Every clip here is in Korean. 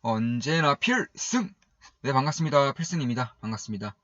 언제나 필승! 네, 반갑습니다. 필승입니다. 반갑습니다.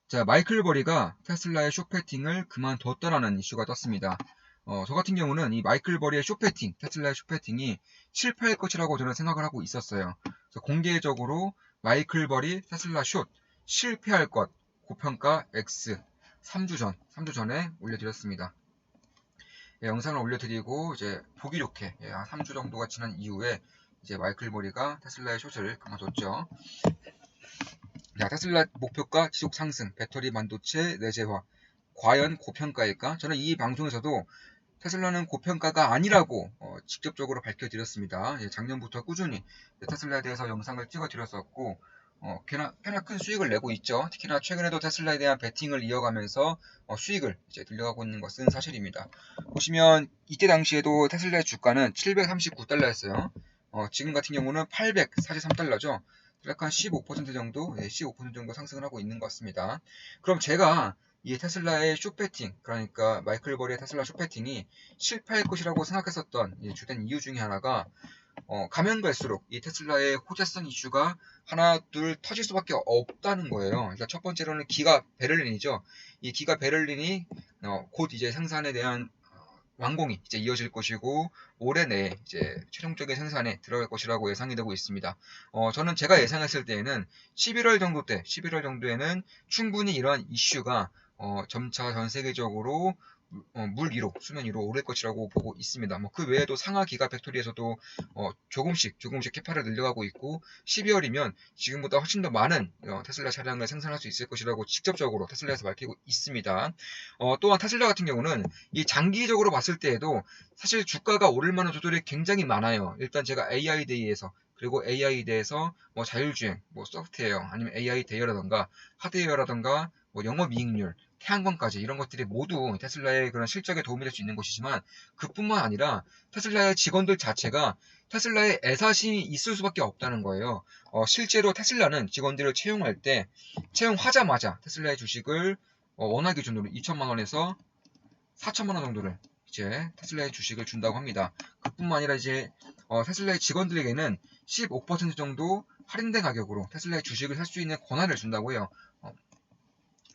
자, 마이클 버리가 테슬라의 쇼패팅을 그만뒀다라는 이슈가 떴습니다. 저 같은 경우는 이 마이클 버리의 쇼패팅, 테슬라의 쇼패팅이 실패할 것이라고 저는 생각을 하고 있었어요. 그래서 공개적으로 마이클 버리 테슬라 숏 실패할 것 고평가 X 3주 전에 올려드렸습니다. 예, 영상을 올려드리고 이제 보기 좋게 한 3주 정도가 지난 이후에 이제 마이클 버리가 테슬라의 숏을 그만뒀죠. 자, 테슬라 목표가 지속 상승, 배터리 반도체 내재화, 과연 고평가일까? 저는 이 방송에서도 테슬라는 고평가가 아니라고 직접적으로 밝혀드렸습니다. 예, 작년부터 꾸준히 테슬라에 대해서 영상을 찍어드렸었고 꽤나 큰 수익을 내고 있죠. 특히나 최근에도 테슬라에 대한 베팅을 이어가면서 수익을 이제 들려가고 있는 것은 사실입니다. 보시면 이때 당시에도 테슬라의 주가는 739달러였어요. 지금 같은 경우는 843달러죠. 약간 15% 정도, 15% 정도 상승을 하고 있는 것 같습니다. 그럼 제가 이 테슬라의 숏배팅, 그러니까 마이클 버리의 테슬라 숏배팅이 실패할 것이라고 생각했었던 주된 이유 중에 하나가 가면 갈수록 이 테슬라의 호재성 이슈가 하나, 둘 터질 수밖에 없다는 거예요. 그러니까 첫 번째로는 기가 베를린이죠. 이 기가 베를린이 곧 이제 생산에 대한 완공이 이제 이어질 것이고 올해 내에 이제 최종적인 생산에 들어갈 것이라고 예상이 되고 있습니다. 저는 제가 예상했을 때에는 11월 정도에는 충분히 이러한 이슈가 점차 전 세계적으로 물 위로, 수면 위로 오를 것이라고 보고 있습니다. 뭐 그 외에도 상하 기가 팩토리에서도 조금씩 캐파를 늘려가고 있고 12월이면 지금보다 훨씬 더 많은 테슬라 차량을 생산할 수 있을 것이라고 직접적으로 테슬라에서 밝히고 있습니다. 또한 테슬라 같은 경우는 이 장기적으로 봤을 때에도 사실 주가가 오를 만한 조절이 굉장히 많아요. 일단 제가 AI 데이에서 그리고 AI 대에서 뭐 자율주행, 뭐 소프트웨어, 아니면 AI 대여라던가 하드웨어라던가 뭐 영업이익률, 태양광까지 이런 것들이 모두 테슬라의 그런 실적에 도움이 될 수 있는 것이지만 그뿐만 아니라 테슬라의 직원들 자체가 테슬라의 애사심이 있을 수밖에 없다는 거예요. 실제로 테슬라는 직원들을 채용할 때 채용하자마자 테슬라의 주식을 원화 기준으로 2천만 원에서 4천만 원 정도를 이제 테슬라의 주식을 준다고 합니다. 그뿐만 아니라 이제 테슬라의 직원들에게는 15% 정도 할인된 가격으로 테슬라의 주식을 살 수 있는 권한을 준다고 해요.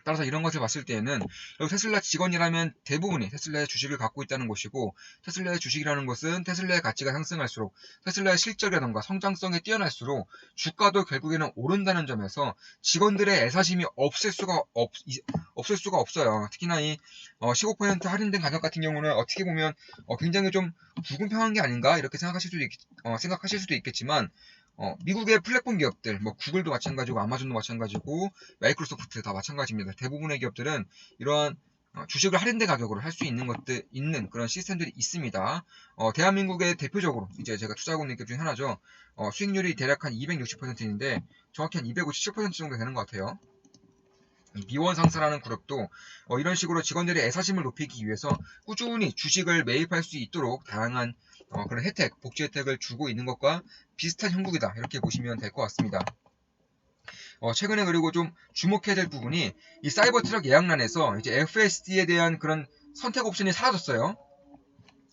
따라서 이런 것을 봤을 때에는 테슬라 직원이라면 대부분이 테슬라의 주식을 갖고 있다는 것이고 테슬라의 주식이라는 것은 테슬라의 가치가 상승할수록 테슬라의 실적이라던가 성장성이 뛰어날수록 주가도 결국에는 오른다는 점에서 직원들의 애사심이 없을 수가 없어요. 특히나 이 15% 할인된 가격 같은 경우는 어떻게 보면 굉장히 좀 불공평한 게 아닌가 이렇게 생각하실 수도 있겠지만 미국의 플랫폼 기업들, 뭐 구글도 마찬가지고 아마존도 마찬가지고 마이크로소프트 다 마찬가지입니다. 대부분의 기업들은 이러한 주식을 할인된 가격으로 할 수 있는 그런 시스템들이 있습니다. 대한민국의 대표적으로 이제 제가 투자하고 있는 기업 중에 하나죠. 수익률이 대략 한 260%인데 정확히 한 257% 정도 되는 것 같아요. 미원상사라는 그룹도 이런 식으로 직원들의 애사심을 높이기 위해서 꾸준히 주식을 매입할 수 있도록 다양한 그런 혜택, 복지 혜택을 주고 있는 것과 비슷한 형국이다. 이렇게 보시면 될 것 같습니다. 최근에 그리고 좀 주목해야 될 부분이 이 사이버 트럭 예약란에서 이제 FSD에 대한 그런 선택 옵션이 사라졌어요.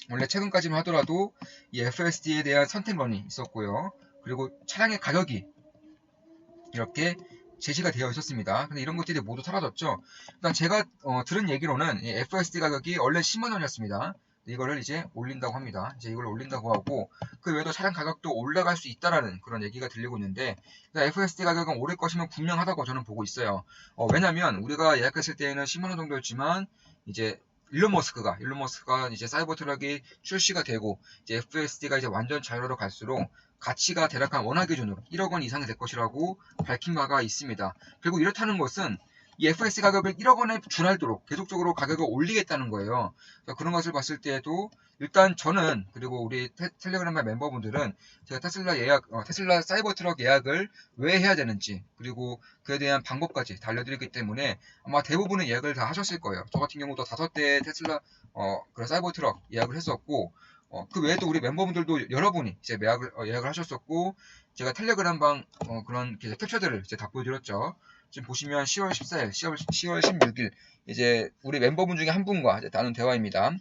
원래 최근까지만 하더라도 이 FSD에 대한 선택런이 있었고요. 그리고 차량의 가격이 이렇게 제시가 되어 있었습니다. 근데 이런 것들이 모두 사라졌죠. 일단 제가 들은 얘기로는 이 FSD 가격이 원래 10만 원이었습니다. 이거를 이제 올린다고 합니다. 이제 이걸 올린다고 하고 그 외에도 차량 가격도 올라갈 수 있다라는 그런 얘기가 들리고 있는데 FSD 가격은 오를 것이면 분명하다고 저는 보고 있어요. 왜냐면 우리가 예약했을 때에는 10만 원 정도였지만 이제 일론 머스크가 이제 사이버 트럭이 출시가 되고 이제 FSD가 이제 완전 자율화로 갈수록 가치가 대략 한 원화 기준으로 1억 원 이상이 될 것이라고 밝힌 바가 있습니다. 그리고 이렇다는 것은 이 FSD 가격을 1억 원에 준할도록 계속적으로 가격을 올리겠다는 거예요. 그런 것을 봤을 때에도 일단 저는 그리고 우리 텔레그램의 멤버분들은 제가 테슬라 사이버 트럭 예약을 왜 해야 되는지 그리고 그에 대한 방법까지 다 알려드리기 때문에 아마 대부분의 예약을 다 하셨을 거예요. 저 같은 경우도 5대 테슬라 그런 사이버 트럭 예약을 했었고 그 외에도 우리 멤버분들도 여러분이 이제 예약을 하셨었고 제가 텔레그램 방 그런 캡처들을 이제 다 보여드렸죠. 지금 보시면 10월 14일, 10월 16일 이제 우리 멤버분 중에 한 분과 이제 나눈 대화입니다.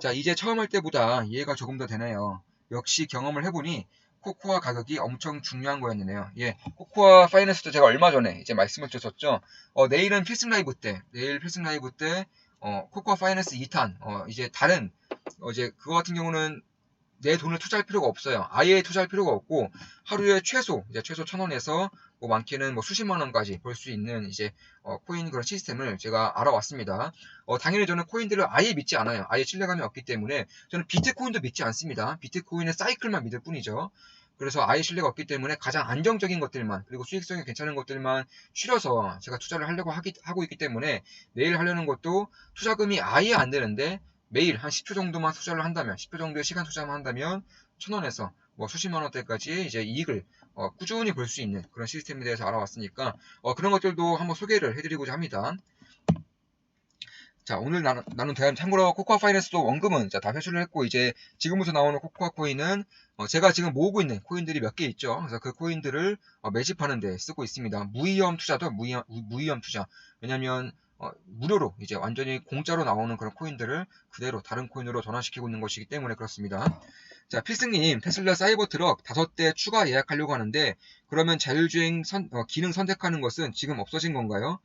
자, 이제 처음 할 때보다 이해가 조금 더 되네요. 역시 경험을 해보니 코코아 가격이 엄청 중요한 거였네요. 예, 코코아 파이낸스도 제가 얼마 전에 이제 말씀을 드렸었죠. 내일은 필승 라이브 때, 코코아 파이낸스 2탄, 이제 다른, 이제 그거 같은 경우는 내 돈을 투자할 필요가 없어요. 아예 투자할 필요가 없고 하루에 최소 1,000원에서 뭐 많게는 뭐 수십만 원까지 벌 수 있는 이제 코인 그런 시스템을 제가 알아왔습니다. 당연히 저는 코인들을 아예 믿지 않아요. 아예 신뢰감이 없기 때문에 저는 비트코인도 믿지 않습니다. 비트코인의 사이클만 믿을 뿐이죠. 그래서 아예 신뢰가 없기 때문에 가장 안정적인 것들만 그리고 수익성이 괜찮은 것들만 실어서 제가 투자를 하고 있기 때문에 내일 하려는 것도 투자금이 아예 안 되는데 매일 한 10초 정도만 투자를 한다면 10초 정도의 시간 투자만 한다면 1,000원에서 뭐 수십만 원대까지 이제 이익을 꾸준히 볼 수 있는 그런 시스템에 대해서 알아왔으니까 그런 것들도 한번 소개를 해드리고자 합니다. 자, 오늘 나눈 대화 참고로 코코아 파이낸스도 원금은 다 회수를 했고 이제 지금부터 나오는 코코아 코인은 제가 지금 모으고 있는 코인들이 몇 개 있죠. 그래서 그 코인들을 매집하는 데 쓰고 있습니다. 무위험 투자도 무위험 투자. 왜냐면 무료로 이제 완전히 공짜로 나오는 그런 코인들을 그대로 다른 코인으로 전환시키고 있는 것이기 때문에 그렇습니다. 자, 필승님, 테슬라 사이버트럭 5대 추가 예약하려고 하는데 그러면 자율주행 기능 선택하는 것은 지금 없어진 건가요?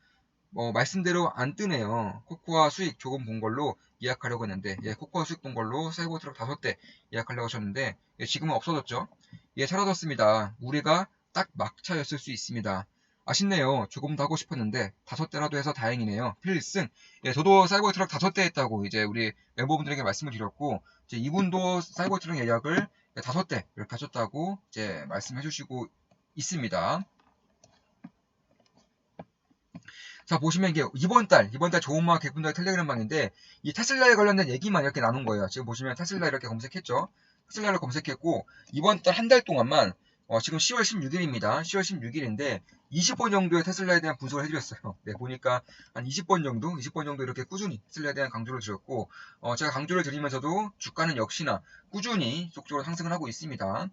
말씀대로 안 뜨네요. 코코아 수익 조금 본 걸로 예약하려고 했는데, 예, 코코아 수익 본 걸로 사이버트럭 5대 예약하려고 하셨는데, 예, 지금은 없어졌죠? 예, 사라졌습니다. 우리가 딱 막차였을 수 있습니다. 아쉽네요. 조금 더 하고 싶었는데, 5대라도 해서 다행이네요. 필승. 예, 저도 사이버트럭 5대 했다고 이제 우리 멤버분들에게 말씀을 드렸고, 이제 이분도 사이버트럭 예약을 5대 이렇게 하셨다고 이제 말씀해 주시고 있습니다. 자, 보시면 이게 이번 달 좋은마을 개군들 텔레그램 방인데, 이 테슬라에 관련된 얘기만 이렇게 나눈 거예요. 지금 보시면 테슬라 이렇게 검색했죠. 테슬라를 검색했고, 이번 달 한 달 동안만, 지금 10월 16일입니다. 10월 16일인데, 20번 정도의 테슬라에 대한 분석을 해드렸어요. 네, 보니까 한 20번 정도 이렇게 꾸준히 테슬라에 대한 강조를 드렸고, 제가 강조를 드리면서도 주가는 역시나 꾸준히 속적으로 상승을 하고 있습니다.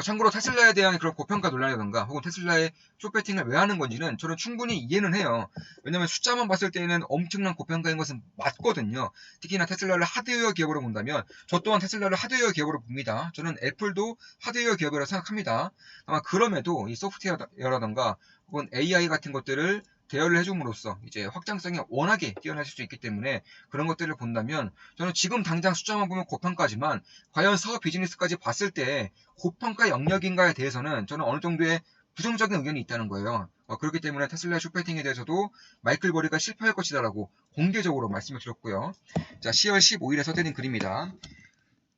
참고로 테슬라에 대한 그런 고평가 논란이라던가 혹은 테슬라의 쇼배팅을 왜 하는 건지는 저는 충분히 이해는 해요. 왜냐면 숫자만 봤을 때는 엄청난 고평가인 것은 맞거든요. 특히나 테슬라를 하드웨어 기업으로 본다면 저 또한 테슬라를 하드웨어 기업으로 봅니다. 저는 애플도 하드웨어 기업이라고 생각합니다. 아마 그럼에도 이 소프트웨어라던가 혹은 AI 같은 것들을 대여를 해줌으로써 이제 확장성이 워낙에 뛰어나실 수 있기 때문에 그런 것들을 본다면 저는 지금 당장 숫자만 보면 고평가지만 과연 사업 비즈니스까지 봤을 때 고평가 영역인가에 대해서는 저는 어느 정도의 부정적인 의견이 있다는 거예요. 그렇기 때문에 테슬라 쇼패팅에 대해서도 마이클 버리가 실패할 것이다라고 공개적으로 말씀을 드렸고요. 자, 10월 15일에 써드린 글입니다.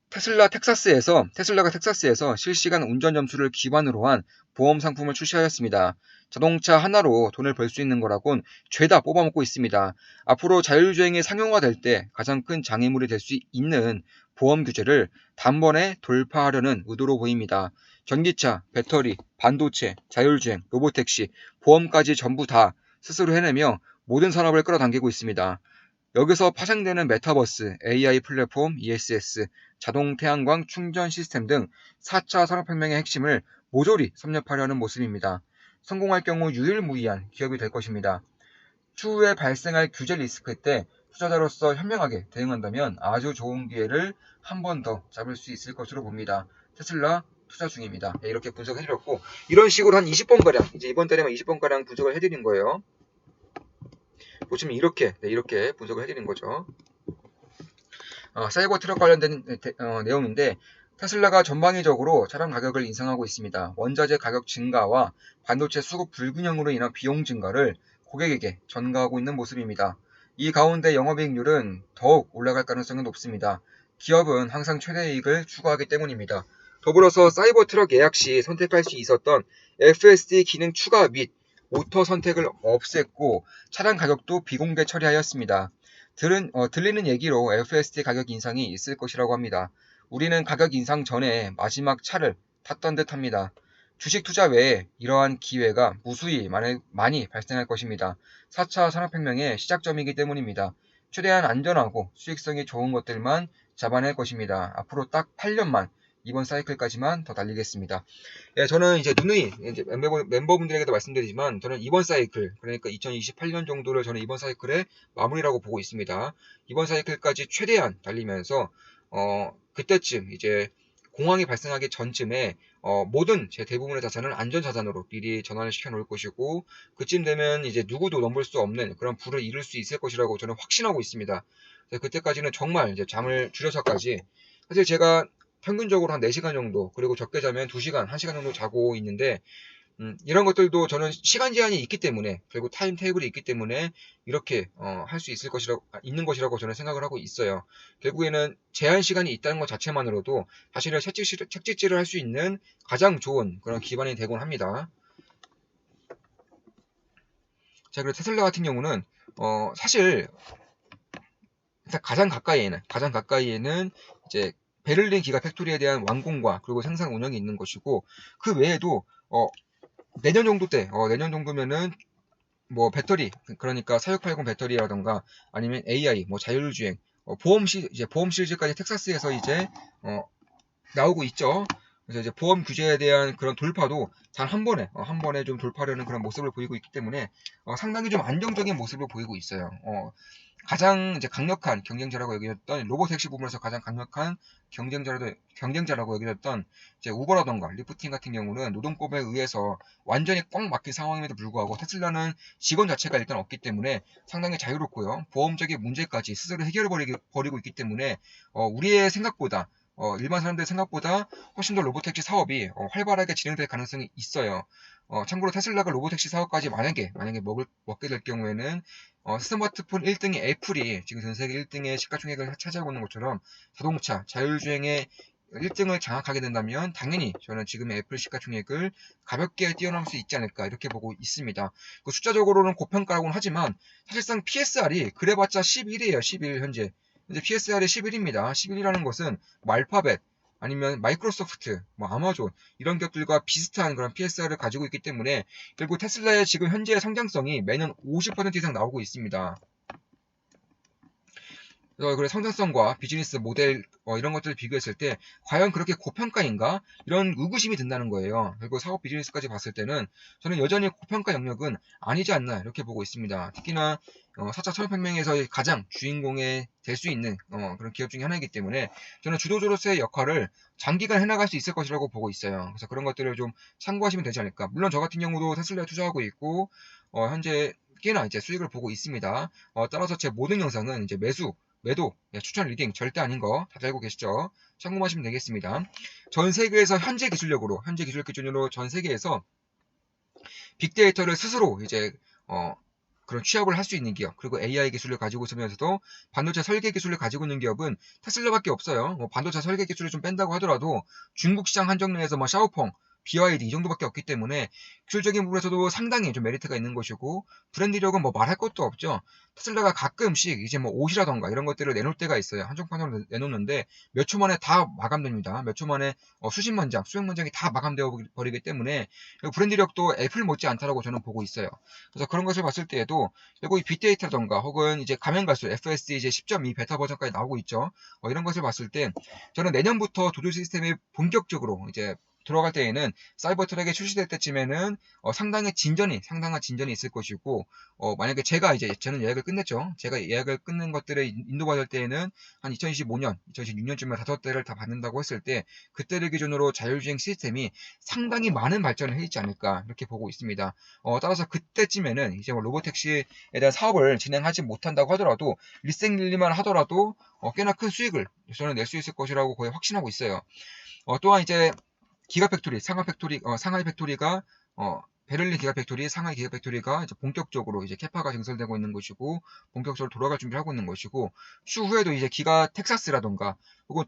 테슬라가 텍사스에서 실시간 운전 점수를 기반으로 한 보험 상품을 출시하였습니다. 자동차 하나로 돈을 벌 수 있는 거라곤 죄다 뽑아먹고 있습니다. 앞으로 자율주행이 상용화될 때 가장 큰 장애물이 될 수 있는 보험 규제를 단번에 돌파하려는 의도로 보입니다. 전기차, 배터리, 반도체, 자율주행, 로보택시, 보험까지 전부 다 스스로 해내며 모든 산업을 끌어당기고 있습니다. 여기서 파생되는 메타버스, AI 플랫폼, ESS, 자동 태양광 충전 시스템 등 4차 산업혁명의 핵심을 모조리 섭렵하려는 모습입니다. 성공할 경우 유일무이한 기업이 될 것입니다. 추후에 발생할 규제 리스크 때 투자자로서 현명하게 대응한다면 아주 좋은 기회를 한 번 더 잡을 수 있을 것으로 봅니다. 테슬라 투자 중입니다. 네, 이렇게 분석해드렸고 이런 식으로 한 20번가량 이제 이번 달에만 20번가량 분석을 해드린 거예요. 보시면 이렇게 분석을 해드린 거죠. 사이버 트럭 관련된 내용인데 테슬라가 전방위적으로 차량 가격을 인상하고 있습니다. 원자재 가격 증가와 반도체 수급 불균형으로 인한 비용 증가를 고객에게 전가하고 있는 모습입니다. 이 가운데 영업이익률은 더욱 올라갈 가능성이 높습니다. 기업은 항상 최대이익을 추구하기 때문입니다. 더불어서 사이버 트럭 예약 시 선택할 수 있었던 FSD 기능 추가 및 모터 선택을 없앴고 차량 가격도 비공개 처리하였습니다. 들리는 얘기로 FSD 가격 인상이 있을 것이라고 합니다. 우리는 가격 인상 전에 마지막 차를 탔던 듯 합니다. 주식 투자 외에 이러한 기회가 무수히 많이 발생할 것입니다. 4차 산업혁명의 시작점이기 때문입니다. 최대한 안전하고 수익성이 좋은 것들만 잡아낼 것입니다. 앞으로 딱 8년만 이번 사이클까지만 더 달리겠습니다. 예, 저는 이제 누누이 이제 멤버분들에게도 말씀드리지만 저는 이번 사이클 그러니까 2028년 정도를 저는 이번 사이클의 마무리라고 보고 있습니다. 이번 사이클까지 최대한 달리면서 그때쯤 이제 공황이 발생하기 전쯤에 모든 제 대부분의 자산을 안전자산으로 미리 전환을 시켜 놓을 것이고, 그쯤 되면 이제 누구도 넘볼 수 없는 그런 부를 이룰 수 있을 것이라고 저는 확신하고 있습니다. 그래서 그때까지는 정말 이제 잠을 줄여서까지, 사실 제가 평균적으로 한 4시간 정도, 그리고 적게 자면 2시간, 1시간 정도 자고 있는데, 이런 것들도 저는 시간 제한이 있기 때문에, 그리고 타임 테이블이 있기 때문에 이렇게 할 수 있는 것이라고 저는 생각을 하고 있어요. 결국에는 제한 시간이 있다는 것 자체만으로도 자신을 책찍질을 할 수 있는 가장 좋은 그런 기반이 되곤 합니다. 자, 그리고 테슬라 같은 경우는 사실 일단 가장 가까이에는 이제 베를린 기가 팩토리에 대한 완공과 그리고 생산 운영이 있는 것이고, 그 외에도 내년 정도면은 뭐 배터리, 그러니까 4680 배터리라던가 아니면 AI, 뭐 자율주행, 보험 시리즈까지 텍사스에서 이제 나오고 있죠. 그래서 이제 보험 규제에 대한 그런 돌파도 단 한 번에 좀 돌파하려는 그런 모습을 보이고 있기 때문에 상당히 좀 안정적인 모습을 보이고 있어요. 가장 이제 강력한 경쟁자라고 여겨졌던 로보택시 부분에서 가장 강력한 경쟁자라고 여겨졌던 이제 우버라던가 리프팅 같은 경우는 노동법에 의해서 완전히 꽉 막힌 상황임에도 불구하고 테슬라는 직원 자체가 일단 없기 때문에 상당히 자유롭고요. 보험적인 문제까지 스스로 해결해 버리고 있기 때문에 우리의 생각보다 일반 사람들의 생각보다 훨씬 더 로보택시 사업이 활발하게 진행될 가능성이 있어요. 참고로 테슬라가 로보택시 사업까지 만약에 먹게 될 경우에는 스마트폰 1등의 애플이 지금 전 세계 1등의 시가총액을 차지하고 있는 것처럼 자동차, 자율주행의 1등을 장악하게 된다면 당연히 저는 지금의 애플 시가총액을 가볍게 뛰어넘을 수 있지 않을까 이렇게 보고 있습니다. 그 숫자적으로는 고평가라고는 하지만 사실상 PSR이 그래봤자 11이에요. 11 현재. PSR이 11입니다. 11이라는 것은 뭐 알파벳 아니면 마이크로소프트, 뭐 아마존 이런 기업들과 비슷한 그런 PSR을 가지고 있기 때문에 결국 테슬라의 지금 현재의 성장성이 매년 50% 이상 나오고 있습니다. 그래서 성장성과 비즈니스 모델 이런 것들을 비교했을 때 과연 그렇게 고평가인가? 이런 의구심이 든다는 거예요. 그리고 사업 비즈니스까지 봤을 때는 저는 여전히 고평가 영역은 아니지 않나 이렇게 보고 있습니다. 특히나 4차 산업혁명에서 가장 주인공이 될 수 있는 그런 기업 중에 하나이기 때문에 저는 주도주로서의 역할을 장기간 해나갈 수 있을 것이라고 보고 있어요. 그래서 그런 것들을 좀 참고하시면 되지 않을까. 물론 저 같은 경우도 테슬라에 투자하고 있고 현재 꽤나 이제 수익을 보고 있습니다. 따라서 제 모든 영상은 이제 매도, 추천 리딩 절대 아닌 거 다들 알고 계시죠? 참고하시면 되겠습니다. 전 세계에서 현재 기술력 기준으로 전 세계에서 빅데이터를 스스로 이제 그런 취업을 할 수 있는 기업, 그리고 AI 기술을 가지고 있으면서도 반도체 설계 기술을 가지고 있는 기업은 테슬라밖에 없어요. 뭐 반도체 설계 기술을 좀 뺀다고 하더라도 중국 시장 한정 내에서 뭐 샤오펑, BYD 이 정도밖에 없기 때문에 기술적인 부분에서도 상당히 좀 메리트가 있는 것이고, 브랜드력은 뭐 말할 것도 없죠. 테슬라가 가끔씩 이제 뭐 옷이라던가 이런 것들을 내놓을 때가 있어요. 한정판으로 내놓는데 몇 초 만에 다 마감됩니다. 몇 초 만에 수백 만 장이 다 마감되어 버리기 때문에 브랜드력도 애플 못지 않다라고 저는 보고 있어요. 그래서 그런 것을 봤을 때에도 결국 이 빅데이터던가 혹은 이제 가면 갈수록 FSD 이제 10.2 베타 버전까지 나오고 있죠. 이런 것을 봤을 때 저는 내년부터 조조 시스템이 본격적으로 이제 들어갈 때에는 사이버 트랙에 출시될 때쯤에는 상당한 진전이 있을 것이고, 만약에 저는 예약을 끝냈죠. 제가 예약을 끊는 것들을 인도받을 때에는 한 2025년, 2026년쯤에 5대를 다 받는다고 했을 때 그때를 기준으로 자율주행 시스템이 상당히 많은 발전을 해 있지 않을까 이렇게 보고 있습니다. 따라서 그때쯤에는 이제 뭐 로보택시에 대한 사업을 진행하지 못한다고 하더라도 리생릴리만 하더라도 꽤나 큰 수익을 저는 낼 수 있을 것이라고 거의 확신하고 있어요. 또한 이제 상하이 팩토리가 베를린 기가 팩토리, 상하이 기가 팩토리가 이제 본격적으로 이제 캐파가 증설되고 있는 것이고 본격적으로 돌아갈 준비를 하고 있는 것이고, 추후에도 이제 기가 텍사스라던가 혹은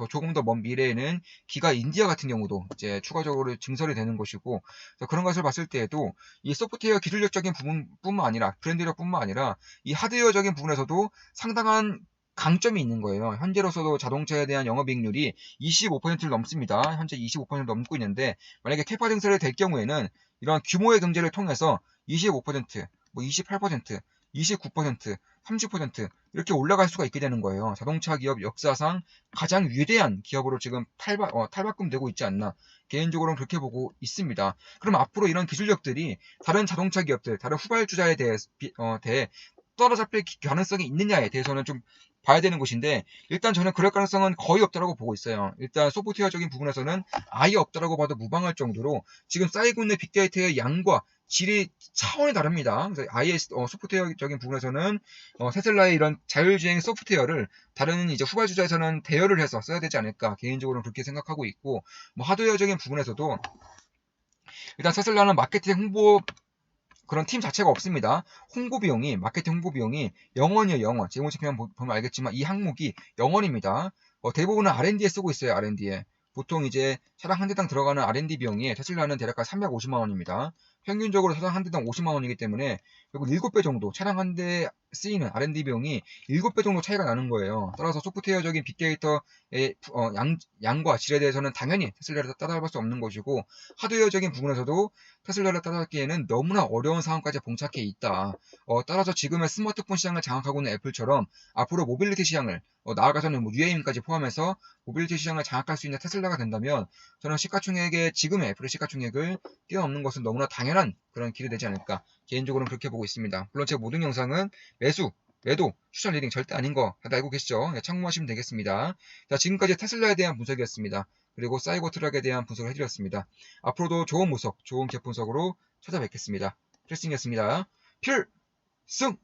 조금 더 먼 미래에는 기가 인디아 같은 경우도 이제 추가적으로 증설이 되는 것이고, 그런 것을 봤을 때에도 이 소프트웨어 기술력적인 부분뿐만 아니라 브랜드력뿐만 아니라 이 하드웨어적인 부분에서도 상당한 강점이 있는 거예요. 현재로서도 자동차에 대한 영업이익률이 25%를 넘습니다. 현재 25%를 넘고 있는데 만약에 캐파 증설이 될 경우에는 이런 규모의 경제를 통해서 25%, 뭐 28%, 29%, 30% 이렇게 올라갈 수가 있게 되는 거예요. 자동차 기업 역사상 가장 위대한 기업으로 지금 탈바꿈되고 있지 않나. 개인적으로는 그렇게 보고 있습니다. 그럼 앞으로 이런 기술력들이 다른 자동차 기업들, 다른 후발주자에 대해 떨어잡힐 가능성이 있느냐에 대해서는 좀 봐야 되는 곳인데 일단 저는 그럴 가능성은 거의 없다고 보고 있어요. 일단 소프트웨어적인 부분에서는 아예 없다고 봐도 무방할 정도로 지금 쌓이고 있는 빅데이터의 양과 질이 차원이 다릅니다. 그래서 아예 소프트웨어적인 부분에서는 테슬라의 이런 자율주행 소프트웨어를 다른 이제 후발주자에서는 대여를 해서 써야 되지 않을까 개인적으로는 그렇게 생각하고 있고 뭐 하드웨어적인 부분에서도 일단 테슬라는 마케팅 홍보 그런 팀 자체가 없습니다. 마케팅 홍보 비용이 0원이에요, 0원. 재무제표만 보면 알겠지만 이 항목이 0원입니다. 대부분은 R&D에 쓰고 있어요, R&D에. 보통 이제 차량 한 대당 들어가는 R&D 비용이 테슬라는 대략 350만 원입니다. 평균적으로 차량 한 대당 50만 원이기 때문에 결국 7배 정도 차량 한 대 쓰이는 R&D 비용이 7배 정도 차이가 나는 거예요. 따라서 소프트웨어적인 빅데이터의 양과 질에 대해서는 당연히 테슬라를 따라갈 수 없는 것이고 하드웨어적인 부분에서도 테슬라를 따라가기에는 너무나 어려운 상황까지 봉착해 있다. 따라서 지금의 스마트폰 시장을 장악하고 있는 애플처럼 앞으로 모빌리티 시장을 나아가서는 뭐 UAM까지 포함해서 모빌리티 시장을 장악할 수 있는 테슬라가 된다면 저는 지금의 애플의 시가총액을 뛰어넘는 것은 너무나 당연한 그런 길이 되지 않을까 개인적으로는 그렇게 보고 있습니다. 물론 제 모든 영상은 매도, 추천 리딩 절대 아닌 거 다들 알고 계시죠? 네, 참고하시면 되겠습니다. 자, 지금까지 테슬라에 대한 분석이었습니다. 그리고 사이버트럭에 대한 분석을 해드렸습니다. 앞으로도 좋은 분석, 좋은 갭 분석으로 찾아뵙겠습니다. 필승이었습니다. 필승!